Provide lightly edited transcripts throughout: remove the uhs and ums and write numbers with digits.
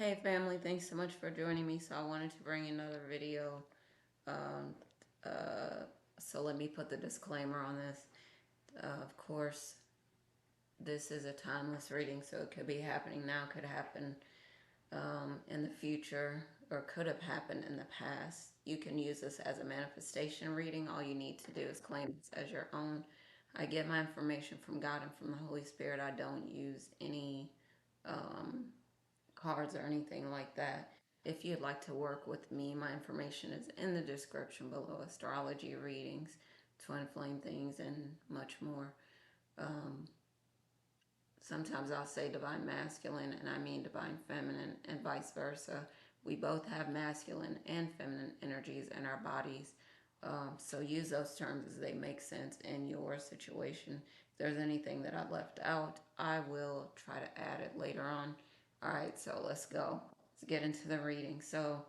Hey family, thanks so much for joining me. So I wanted to bring another video. Um, uh, so let me put the disclaimer on this. Of course, this is a timeless reading, so it could be happening now, could happen in the future, or could have happened in the past. You can use this as a manifestation reading. All you need to do is claim this as your own. I get my information from God and from the Holy Spirit. I don't use any cards or anything like that. If you'd like to work with me, my information is in the description below. Astrology readings, twin flame things, and much more. Sometimes I'll say divine masculine and I mean divine feminine, and vice versa. We both have masculine and feminine energies in our bodies. So use those terms as they make sense in your situation. If there's anything that I left out, I will try to add it later on. All right, so let's go. Let's get into the reading. So,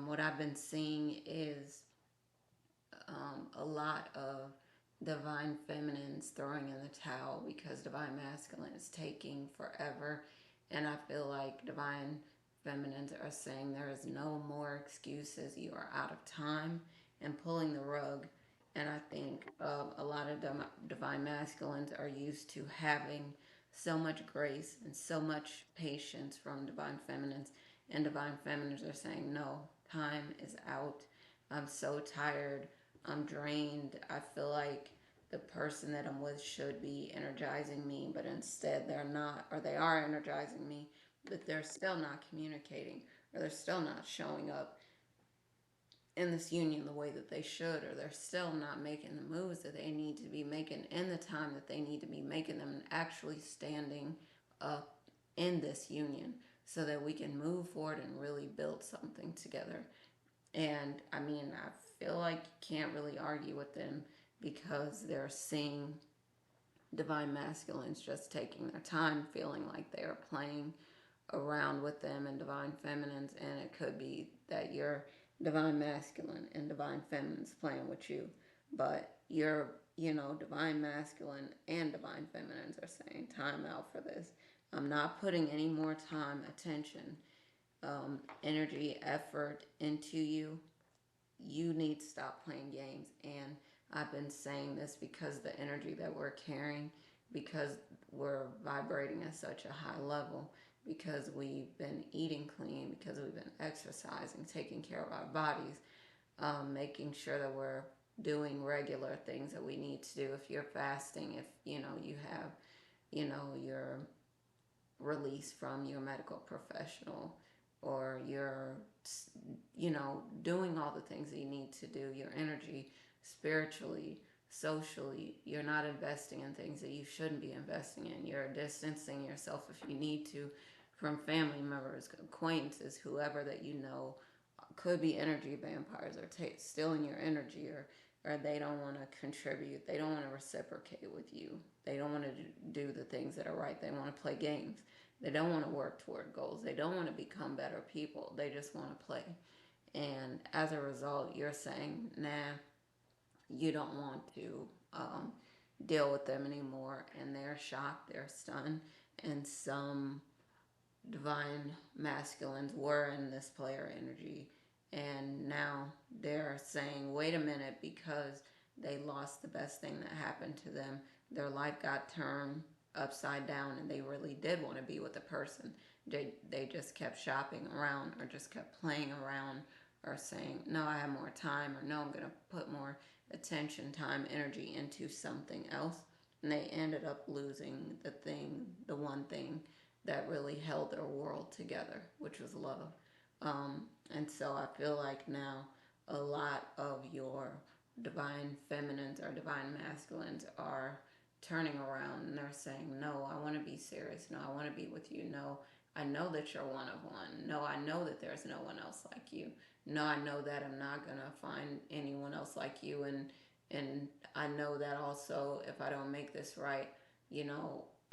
what I've been seeing is a lot of divine feminines throwing in the towel because divine masculine is taking forever. And I feel like divine feminines are saying there is no more excuses. You are out of time and pulling the rug. And I think a lot of divine masculines are used to having so much grace and so much patience from divine feminines. And divine feminines are saying, no, time is out. I'm so tired. I'm drained. I feel like the person that I'm with should be energizing me, but instead they're not, or they are energizing me, but they're still not communicating, or they're still not showing up in this union the way that they should, or they're still not making the moves that they need to be making in the time that they need to be making them, and actually standing up in this union so that we can move forward and really build something together. And I mean, I feel like you can't really argue with them because they're seeing divine masculines just taking their time, feeling like they are playing around with them, and divine feminines. And it could be that you're divine masculine and divine feminines playing with you. But you're, divine masculine and divine feminines are saying, time out for this. I'm not putting any more time, attention, energy, effort into you. You need to stop playing games. And I've been saying this because the energy that we're carrying, because we're vibrating at such a high level, because we've been eating clean, because we've been exercising, taking care of our bodies, making sure that we're doing regular things that we need to do. If you're fasting, if you have your release from your medical professional, or you're doing all the things that you need to do, your energy spiritually, socially, you're not investing in things that you shouldn't be investing in. You're distancing yourself if you need to from family members, acquaintances, whoever that could be energy vampires, or stealing your energy, or they don't want to contribute, they don't want to reciprocate with you, they don't want to do the things that are right, they want to play games, they don't want to work toward goals, they don't want to become better people, they just want to play. And as a result, you're saying, nah, you don't want to deal with them anymore. And they're shocked, they're stunned. And some divine masculines were in this player energy, and now they're saying, wait a minute, because they lost the best thing that happened to them. Their life got turned upside down, and they really did want to be with a person. They just kept shopping around, or just kept playing around, or saying, no, I have more time, or no, I'm going to put more attention, time, energy into something else. And they ended up losing the one thing that really held their world together, which was love. And so I feel like now a lot of your divine feminines or divine masculines are turning around, and they're saying, no, I want to be serious. No, I want to be with you. No, I know that you're one of one. No, I know that there's no one else like you. No, I know that I'm not going to find anyone else like you. And I know that also, if I don't make this right,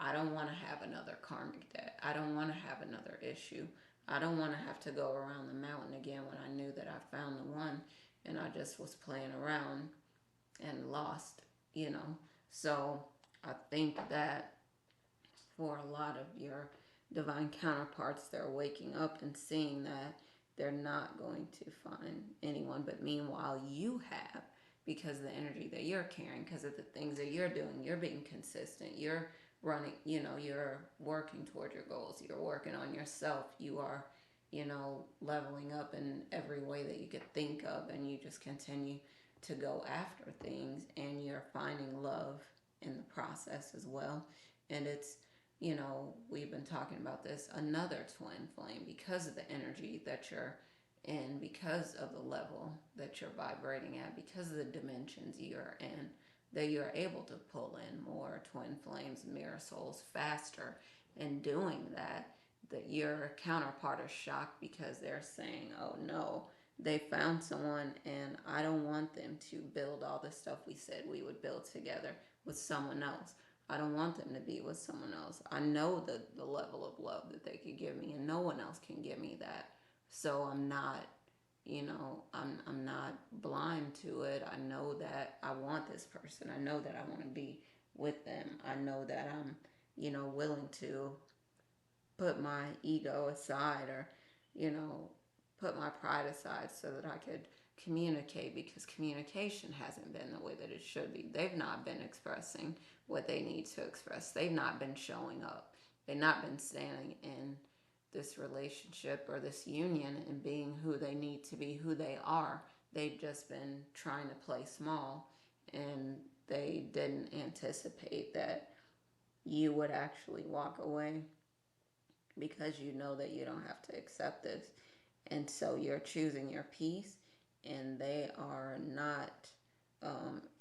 I don't want to have another karmic debt. I don't want to have another issue. I don't want to have to go around the mountain again when I knew that I found the one and I just was playing around and lost. So I think that for a lot of your divine counterparts, they're waking up and seeing that they're not going to find anyone. But meanwhile, you have, because of the energy that you're carrying, because of the things that you're doing, you're being consistent, you're running, you're working toward your goals, you're working on yourself, you are, leveling up in every way that you could think of, and you just continue to go after things, and you're finding love in the process as well. And it's, we've been talking about this, another twin flame, because of the energy that you're in, because of the level that you're vibrating at, because of the dimensions you're in, that you're able to pull in more twin flames, mirror souls faster. And doing that your counterpart is shocked, because they're saying, oh no, they found someone, and I don't want them to build all the stuff we said we would build together with someone else. I don't want them to be with someone else. I know the level of love that they could give me, and no one else can give me that. So I'm not, I'm not blind to it. I know that I want this person. I know that I want to be with them. I know that I'm, willing to put my ego aside, or, you know, put my pride aside, so that I could communicate, because communication hasn't been the way that it should be. They've not been expressing what they need to express. They've not been showing up. They've not been standing in this relationship or this union and being who they need to be, who they are. They've just been trying to play small, and they didn't anticipate that you would actually walk away, because you know that you don't have to accept this. And so you're choosing your peace, and they are not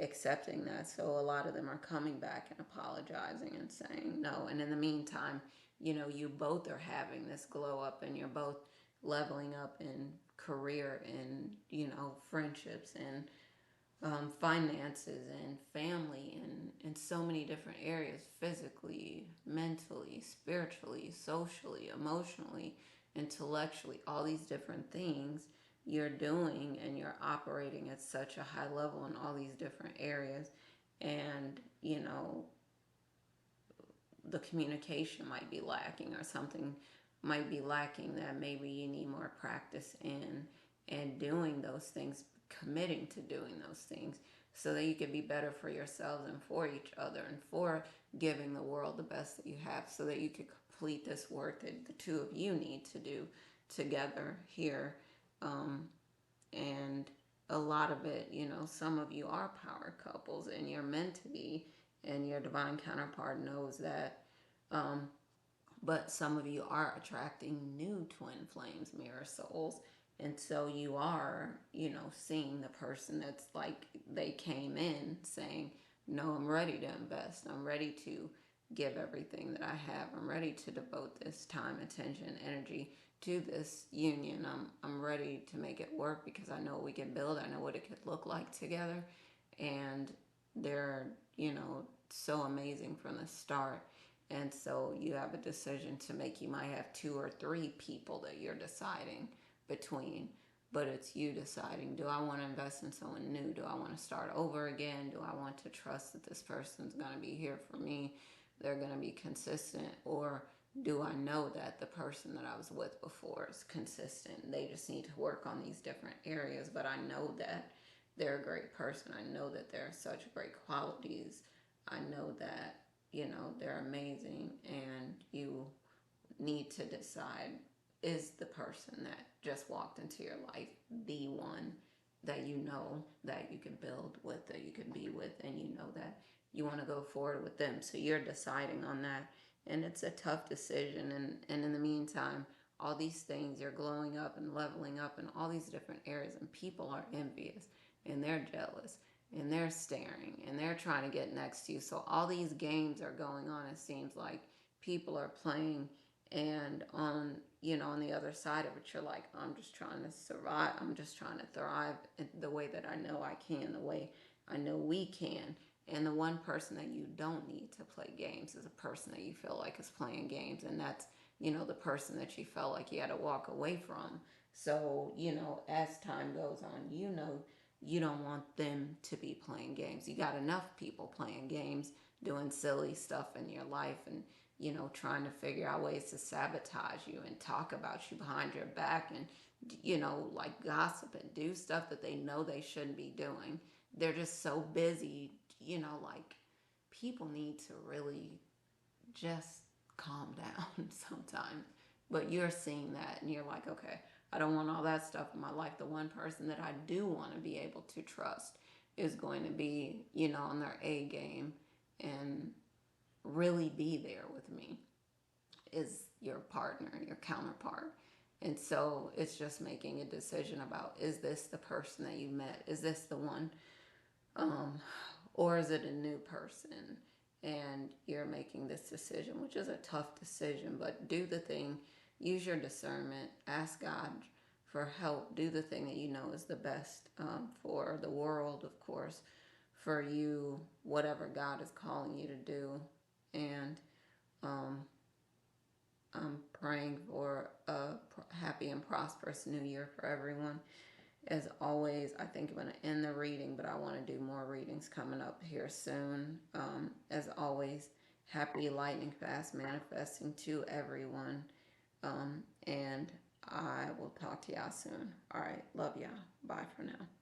accepting that. So a lot of them are coming back and apologizing and saying no. And in the meantime, you both are having this glow up, and you're both leveling up in career and, friendships and finances and family, and in so many different areas, physically, mentally, spiritually, socially, emotionally, intellectually, all these different things you're doing, and you're operating at such a high level in all these different areas. And, the communication might be lacking, or something might be lacking that maybe you need more practice in, and doing those things, committing to doing those things, so that you can be better for yourselves and for each other, and for giving the world the best that you have, so that you can complete this work that the two of you need to do together here. And a lot of it, some of you are power couples, and you're meant to be, and your divine counterpart knows that. um, but some of you are attracting new twin flames, mirror souls. And so you are, seeing the person that's like they came in saying, no, I'm ready to invest. I'm ready to give everything that I have. I'm ready to devote this time, attention, energy to this union. I'm ready to make it work, because I know what we can build. I know what it could look like together. And they're, so amazing from the start. And so you have a decision to make. You might have two or three people that you're deciding between, but it's you deciding, do I want to invest in someone new? Do I want to start over again? Do I want to trust that this person's going to be here for me? They're going to be consistent? Or do I know that the person that I was with before is consistent? They just need to work on these different areas, but I know that they're a great person. I know that they're such great qualities. I know that, they're amazing. And you need to decide, is the person that just walked into your life the one that you know that you can build with, that you can be with, and you know that you want to go forward with them? So you're deciding on that. And it's a tough decision. And in the meantime, all these things, you're glowing up and leveling up in all these different areas, and people are envious, and they're jealous, and they're staring, and they're trying to get next to you. So all these games are going on. It seems like people are playing, and on the other side of it, you're like, I'm just trying to survive. I'm just trying to thrive in the way that I know I can, the way I know we can. And the one person that you don't need to play games is a person that you feel like is playing games, and that's, the person that you felt like you had to walk away from. So, as time goes on, you don't want them to be playing games. You got enough people playing games, doing silly stuff in your life, and trying to figure out ways to sabotage you and talk about you behind your back and, like gossip and do stuff that they know they shouldn't be doing. They're just so busy, like people need to really just calm down sometimes. But you're seeing that and you're like, okay, I don't want all that stuff in my life. The one person that I do want to be able to trust is going to be, on their A game and really be there with me is your partner, your counterpart. And so it's just making a decision about, is this the person that you met? Is this the one? Um, or is it a new person? And you're making this decision, which is a tough decision, but do the thing, use your discernment, ask God for help, do the thing that you know is the best for the world, of course, for you, whatever God is calling you to do. And um, I'm praying for a happy and prosperous new year for everyone. As always, I think I'm going to end the reading, but I want to do more readings coming up here soon. As always, happy lightning fast manifesting to everyone. And I will talk to y'all soon. All right. Love y'all. Bye for now.